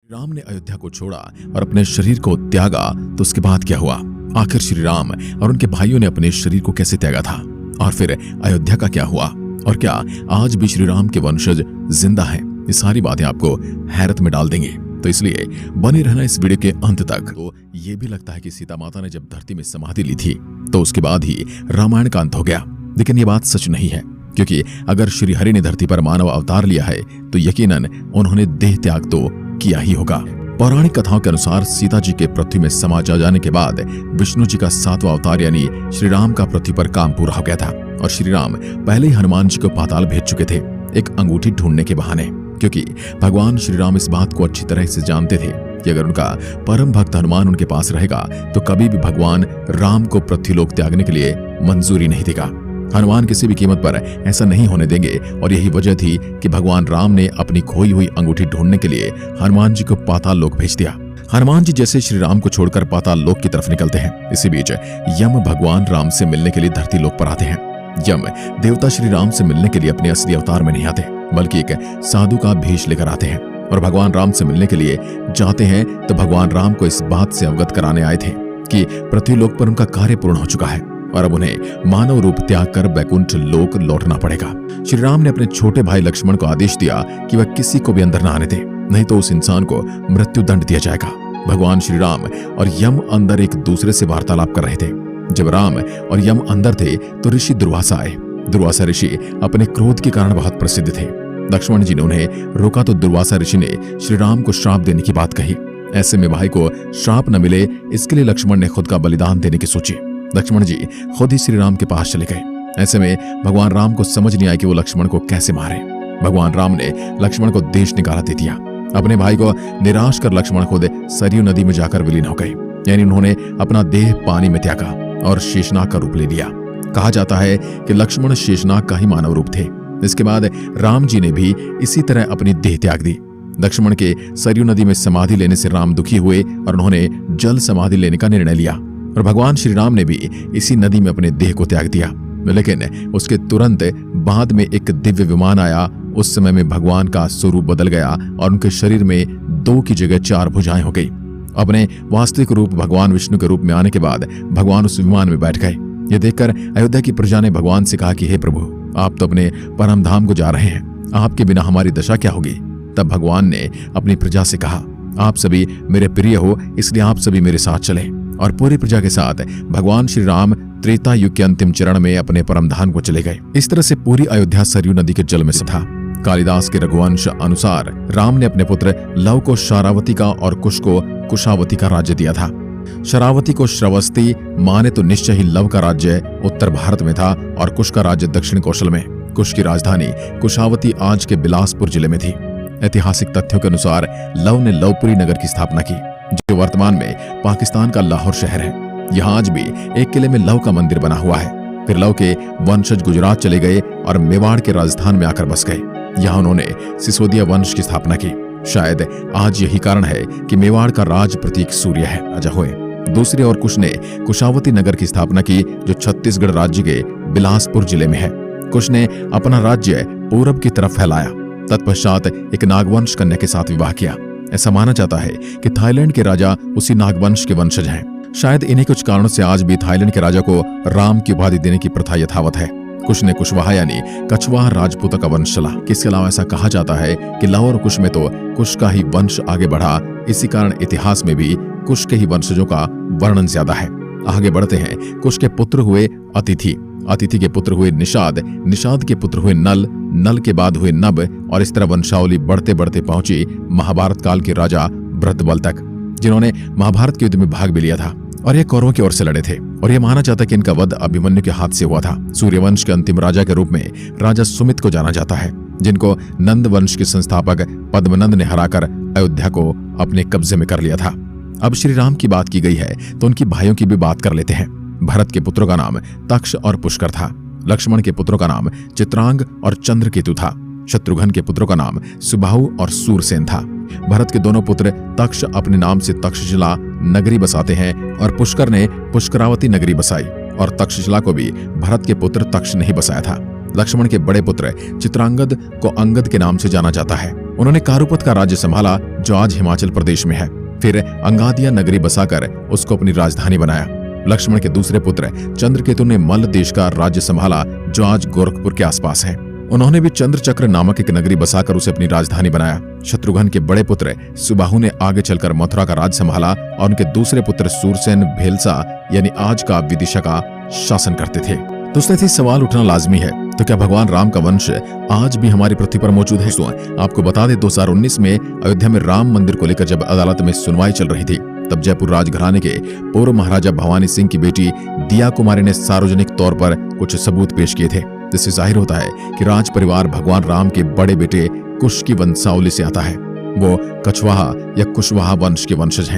राम ने अयोध्या को छोड़ा और अपने शरीर को त्यागा तो उसके बाद क्या हुआ? आखिर श्री राम और उनके भाइयों ने अपने शरीर को कैसे त्यागा था? और फिर अयोध्या का क्या हुआ? और क्या आज भी श्री राम के वंशज जिंदा हैं? ये सारी बातें आपको हैरत में डाल देंगे, तो इसलिए बने रहना इस वीडियो के अंत तक। तो ये भी लगता है कि सीता माता ने जब धरती में समाधि ली थी तो उसके बाद ही रामायण का अंत हो गया, लेकिन ये बात सच नहीं है, क्योंकि अगर श्री हरि ने धरती पर मानव अवतार लिया है तो यकीनन उन्होंने देह त्याग तो किया ही होगा। पौराणिक कथाओं के अनुसार सीता जी के पृथ्वी में समा जाने के बाद विष्णु जी का 7वां अवतार यानी श्री राम का पृथ्वी पर काम पूरा हो गया था और श्री राम पहले ही हनुमान जी को पाताल भेज चुके थे एक अंगूठी ढूंढने के बहाने, क्योंकि भगवान श्री राम इस बात को अच्छी तरह से जानते थे कि अगर उनका परम भक्त हनुमान उनके पास रहेगा तो कभी भी भगवान राम को पृथ्वीलोक त्यागने के लिए मंजूरी नहीं देगा। हनुमान किसी भी कीमत पर ऐसा नहीं होने देंगे और यही वजह थी कि भगवान राम ने अपनी खोई हुई अंगूठी ढूंढने के लिए हनुमान जी को पाताल लोक भेज दिया। हनुमान जी जैसे श्री राम को छोड़कर पाताल लोक की तरफ निकलते हैं, इसी बीच यम भगवान राम से मिलने के लिए धरती लोक पर आते हैं। यम देवता श्री राम से मिलने के लिए अपने असली अवतार में नहीं आते, बल्कि एक साधु का भेष लेकर आते हैं और भगवान राम से मिलने के लिए जाते हैं तो भगवान राम को इस बात से अवगत कराने आए थे कि पृथ्वीलोक पर उनका कार्य पूर्ण हो चुका है और अब उन्हें मानव रूप त्याग कर बैकुंठ लोक लौटना पड़ेगा। श्री राम ने अपने छोटे भाई लक्ष्मण को आदेश दिया कि वह किसी को भी अंदर न आने दे, नहीं तो उस इंसान को मृत्यु दंड दिया जाएगा। भगवान श्री राम और यम अंदर एक दूसरे से वार्तालाप कर रहे थे। जब राम और यम अंदर थे तो ऋषि दुर्वासा आए। दुर्वासा ऋषि अपने क्रोध के कारण बहुत प्रसिद्ध थे। लक्ष्मण जी ने उन्हें रोका तो दुर्वासा ऋषि ने श्री राम को श्राप देने की बात कही। ऐसे में भाई को श्राप न मिले, इसके लिए लक्ष्मण ने खुद का बलिदान देने की सोची। लक्ष्मण जी खुद ही श्री राम के पास चले गए। ऐसे में भगवान राम को समझ नहीं आया कि वो लक्ष्मण को कैसे मारे। भगवान राम ने लक्ष्मण को देश निकाला दे दिया। अपने भाई को निराश कर लक्ष्मण खुद सरयू नदी में जाकर विलीन हो गए, यानी उन्होंने अपना देह पानी में त्यागा और शेषनाग का रूप ले लिया। कहा जाता है कि लक्ष्मण शेषनाग का ही मानव रूप थे। इसके बाद राम जी ने भी इसी तरह अपनी देह त्याग दी। लक्ष्मण के सरयू नदी में समाधि लेने से राम दुखी हुए और उन्होंने जल समाधि लेने का निर्णय लिया और भगवान श्री राम ने भी इसी नदी में अपने देह को त्याग दिया। लेकिन उसके तुरंत बाद में एक दिव्य विमान आया। उस समय में भगवान का स्वरूप बदल गया और उनके शरीर में 2 की जगह 4 भुजाएं हो गई। अपने वास्तविक रूप भगवान विष्णु के रूप में आने के बाद भगवान उस विमान में बैठ गए। ये देखकर अयोध्या की प्रजा ने भगवान से कहा कि हे प्रभु, आप तो अपने परम धाम को जा रहे हैं, आपके बिना हमारी दशा क्या होगी? तब भगवान ने अपनी प्रजा से कहा, आप सभी मेरे प्रिय हो, इसलिए आप सभी मेरे साथ चले। और पूरी प्रजा के साथ भगवान श्री राम त्रेता युग के अंतिम चरण में अपने परम धाम को चले गए। इस तरह से पूरी अयोध्या सरयू नदी के जल में था। कालिदास के रघुवंश अनुसार राम ने अपने पुत्र लव को शारावती का और कुश को कुशावती का राज्य दिया था। शरावती को श्रवस्ती माने तो निश्चय ही लव का राज्य उत्तर भारत में था और कुश का राज्य दक्षिण कौशल में। कुश की राजधानी कुशावती आज के बिलासपुर जिले में थी। ऐतिहासिक तथ्यों के अनुसार लव ने लवपुरी नगर की स्थापना की, जो वर्तमान में पाकिस्तान का लाहौर शहर है। यहाँ आज भी एक किले में लव का मंदिर बना हुआ है। फिर लव के वंशज गुजरात चले गए और मेवाड़ के राजस्थान में आकर बस गए। यहाँ उन्होंने सिसोदिया वंश की स्थापना की। शायद आज यही कारण है कि मेवाड़ का राज प्रतीक सूर्य है, राजा हुए। दूसरी ओर कुश ने कुशावती नगर की स्थापना की, जो छत्तीसगढ़ राज्य के बिलासपुर जिले में है। कुश ने अपना राज्य पूरब की तरफ फैलाया। तत्पश्चात एक नागवंश कन्या के साथ विवाह किया। ऐसा माना जाता है कि थाईलैंड के राजा उसी नागवंश के वंशज हैं। शायद इन्हीं कुछ कारणों से आज भी थाईलैंड के राजा को राम की उपाधि देने की प्रथा यथावत है। कुश ने कुशवाहा यानी कछवाहा राजपूतों का वंश चला। इसके अलावा ऐसा कहा जाता है कि लव और कुश में तो कुश का ही वंश आगे बढ़ा, इसी कारण इतिहास में भी कुश के ही वंशजों का वर्णन ज्यादा है। आगे बढ़ते हैं। कुश के पुत्र हुए अतिथि, अतिथि के पुत्र हुए निषाद, निषाद के पुत्र हुए नल, नल के बाद हुए नब, और इस तरह वंशावली बढ़ते बढ़ते पहुंची महाभारत काल के राजा भरतबल तक, जिन्होंने महाभारत के युद्ध में भाग भी लिया था और ये कौरवों की ओर से लड़े थे। और यह माना जाता है कि इनका वध अभिमन्यु के हाथ से हुआ था। सूर्यवंश के अंतिम राजा के रूप में राजा सुमित को जाना जाता है, जिनको नंद वंश के संस्थापक पद्मनंद ने हराकर अयोध्या को अपने कब्जे में कर लिया था। अब श्री राम की बात की गई है तो उनकी भाइयों की भी बात कर लेते हैं। भरत के पुत्रों का नाम तक्ष और पुष्कर था। लक्ष्मण के पुत्रों का नाम चित्रांग और चंद्रकेतु था। शत्रुघ्न के पुत्रों का नाम सुबाहु और सूरसेन था। भरत के दोनों पुत्र तक्ष अपने नाम से तक्षशिला नगरी बसाते हैं और पुष्कर ने पुष्करावती नगरी बसाई, और तक्षशिला को भी भरत के पुत्र तक्ष ने ही बसाया था। लक्ष्मण के बड़े पुत्र चित्रांगद को अंगद के नाम से जाना जाता है। उन्होंने कारुपत का राज्य संभाला जो आज हिमाचल प्रदेश में है। फिर अंगादिया नगरी बसाकर उसको अपनी राजधानी बनाया। लक्ष्मण के दूसरे पुत्र चंद्रकेतु ने मल्ल देश का राज्य संभाला जो आज गोरखपुर के आसपास है। उन्होंने भी चंद्रचक्र नामक एक नगरी बसाकर उसे अपनी राजधानी बनाया। शत्रुघ्न के बड़े पुत्र सुबाहु ने आगे चलकर मथुरा का राज संभाला और उनके दूसरे पुत्र सूरसेन भेलसा यानी आज का विदिशा का शासन करते थे। दोस्तों, ऐसे सवाल उठना लाजमी है, तो क्या भगवान राम का वंश आज भी हमारी पृथ्वी पर मौजूद है? आपको बता दें 2019 में अयोध्या में राम मंदिर को लेकर जब अदालत में सुनवाई चल रही थी, तब जयपुर राजघराने के पूर्व महाराजा भवानी सिंह की बेटी दिया कुमारी ने सार्वजनिक तौर पर कुछ सबूत पेश किए थे, जिससे जाहिर होता है कि राज परिवार भगवान राम के बड़े बेटे कुश की वंशावली से आता है। वो कछवाहा या कुशवाहा वंश के वंशज हैं।